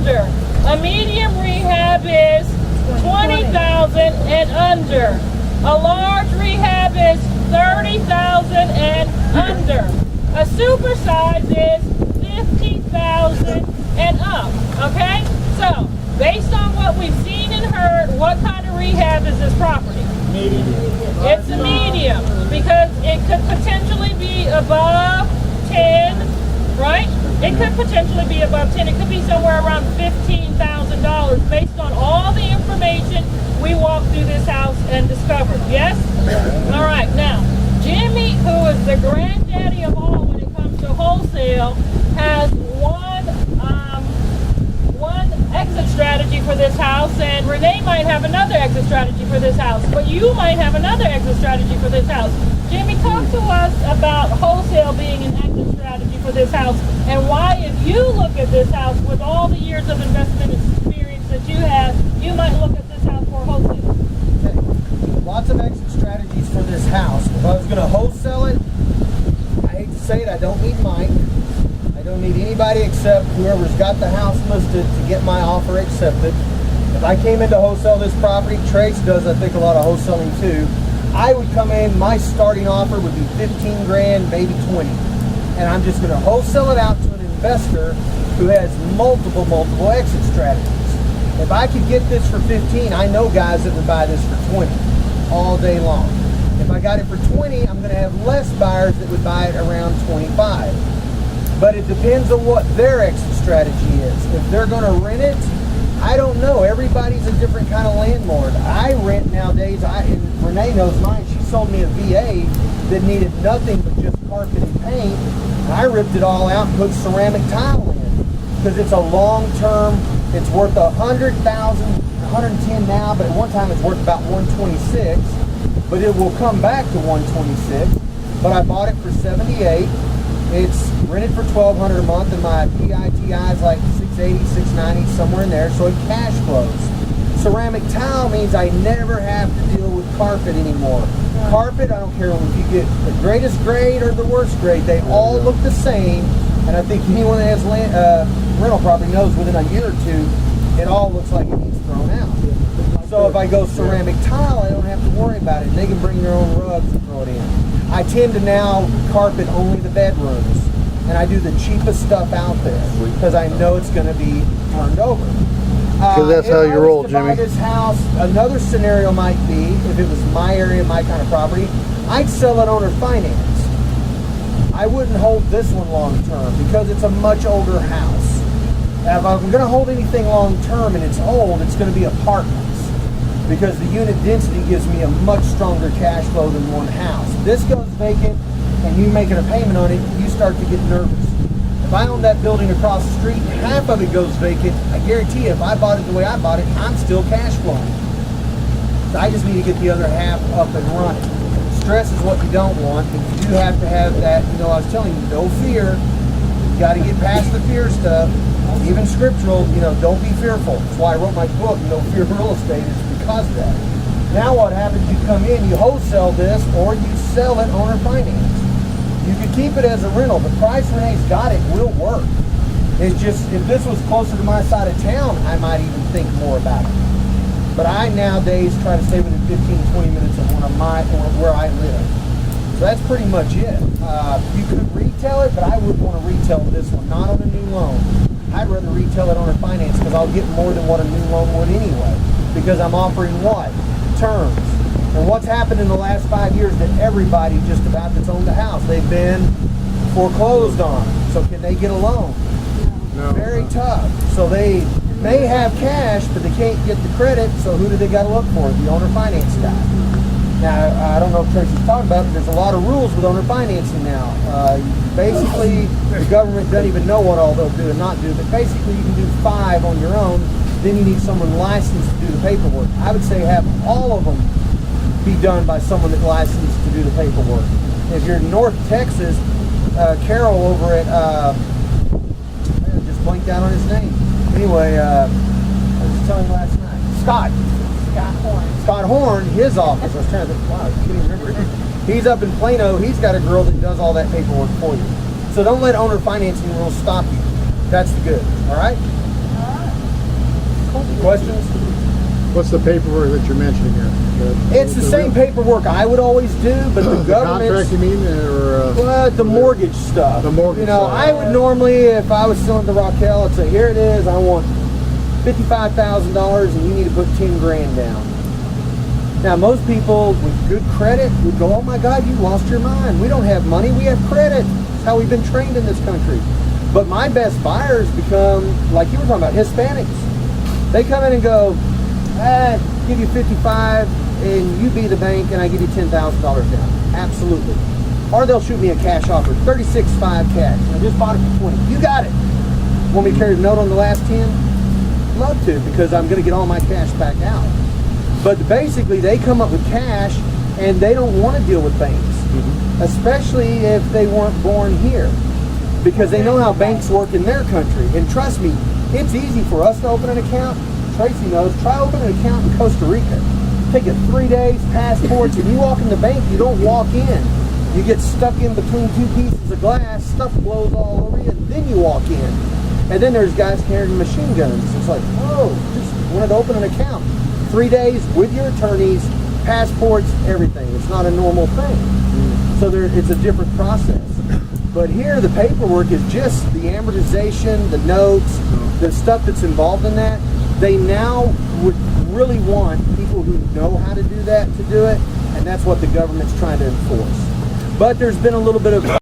under. A medium rehab is 20,000 and under. A large rehab is 30,000 and under. A super size is 50,000 and up. Okay? So, based on what we've seen and heard, what kind of rehab is this property? Medium. It's a medium because it could potentially be above 10, right? It could potentially be above 10. It could be somewhere around $15,000 based on all the information we walked through this house and discovered. Yes? All right. Now, Jimmy, who is the granddaddy of all when it comes to wholesale, has one exit strategy for this house, and Renee might have another exit strategy for this house, but you might have another exit strategy for this house. Jimmy, talk to us about wholesale being an exit strategy for this house, and why, if you look at this house with all the years of investment experience that you have, you might look at this house for wholesale. Okay. Lots of exit strategies for this house. If I was going to wholesale it, I hate to say it, I don't need Mike. I don't need anybody except whoever's got the house listed to get my offer accepted. If I came in to wholesale this property, Tracie does, I think, a lot of wholesaling too. I would come in, my starting offer would be 15 grand, maybe 20. And I'm just gonna wholesale it out to an investor who has multiple exit strategies. If I could get this for 15, I know guys that would buy this for 20 all day long. If I got it for 20, I'm gonna have less buyers that would buy it around 25. But it depends on what their exit strategy is. If they're going to rent it, I don't know. Everybody's a different kind of landlord. I rent nowadays, and Renee knows mine. She sold me a VA that needed nothing but just carpet and paint. And I ripped it all out and put ceramic tile in. Because it's a long-term, it's worth $100,000, $110 now, but at one time it's worth about $126. But it will come back to $126. But I bought it for $78. It's rented for $1,200 a month, and my PITI is like $680, $690, somewhere in there, so it cash flows. Ceramic tile means I never have to deal with carpet anymore. Carpet, I don't care if you get the greatest grade or the worst grade, they all look the same, and I think anyone that has rental property knows within a year or two, it all looks like it needs thrown out. So if I go ceramic tile, I don't have to worry about it. They can bring their own rugs and throw it in. I tend to now carpet only the bedrooms, and I do the cheapest stuff out there because I know it's going to be turned over. Because that's how you roll, Jimmy. If I was to buy this house, another scenario might be, if it was my area, my kind of property, I'd sell it owner finance. I wouldn't hold this one long term because it's a much older house. If I'm going to hold anything long term and it's old, it's going to be apartments. Because the unit density gives me a much stronger cash flow than one house. If this goes vacant and you making a payment on it, you start to get nervous. If I own that building across the street and half of it goes vacant, I guarantee you if I bought it the way I bought it, I'm still cash flowing. So I just need to get the other half up and running. Stress is what you don't want, but you do have to have that, I was telling you, no fear. You got to get past the fear stuff. Even scriptural, don't be fearful. That's why I wrote my book, No Fear Real Estate, is because of that. Now what happens, you come in, you wholesale this, or you sell it owner finance. You could keep it as a rental. The price Renee's got it will work. It's just, if this was closer to my side of town, I might even think more about it. But I nowadays try to stay within 15, 20 minutes of where I live. So that's pretty much it. You could retail it, but I would want to retail this one, not on a new loan. I'd rather retail it owner finance because I'll get more than what a new loan would anyway. Because I'm offering what? Terms. And what's happened in the last 5 years to everybody just about that's owned a house? They've been foreclosed on. So can they get a loan? No. Very tough. So they may have cash, but they can't get the credit. So who do they got to look for? The owner finance guy. Now, I don't know if Tracie's talking about it, but there's a lot of rules with owner financing now. Basically, the government doesn't even know what all they'll do and not do, but basically you can do 5 on your own, then you need someone licensed to do the paperwork. I would say have all of them be done by someone that's licensed to do the paperwork. If you're in North Texas, Carol over at, I just blanked out on his name. Anyway, I was just telling you last night, Scott Horn, his office, I was trying to think, wow, I can't even remember it. He's up in Plano, he's got a girl that does all that paperwork for you. So don't let owner financing rules stop you. That's the good, all right? Questions? What's the paperwork that you're mentioning here? It's the same paperwork I would always do, but the The government's... contract, you mean, or Well, the mortgage stuff. The mortgage You know, side. I would normally, if I was selling to Raquel, I'd say, here it is, I want $55,000 and you need to put 10 grand down. Now, most people with good credit would go, oh my God, you lost your mind. We don't have money, we have credit. It's how we've been trained in this country. But my best buyers become, like you were talking about, Hispanics. They come in and go, give you 55 and you be the bank and I give you $10,000 down. Absolutely. Or they'll shoot me a cash offer, 36.5 cash. I just bought it for 20. You got it. Want me to carry the note on the last 10? Love to, because I'm going to get all my cash back out. But basically, they come up with cash and they don't want to deal with banks, especially if they weren't born here, because they know how banks work in their country. And trust me, it's easy for us to open an account. Tracy knows. Try opening an account in Costa Rica. Take it 3 days, passports, and you walk in the bank, you don't walk in. You get stuck in between two pieces of glass, stuff blows all over you, and then you walk in. And then there's guys carrying machine guns. It's like, whoa, just wanted to open an account. 3 days with your attorneys, passports, everything. It's not a normal thing. So it's a different process. But here, the paperwork is just the amortization, the notes, the stuff that's involved in that. They now would really want people who know how to do that to do it, and that's what the government's trying to enforce. But there's been a little bit of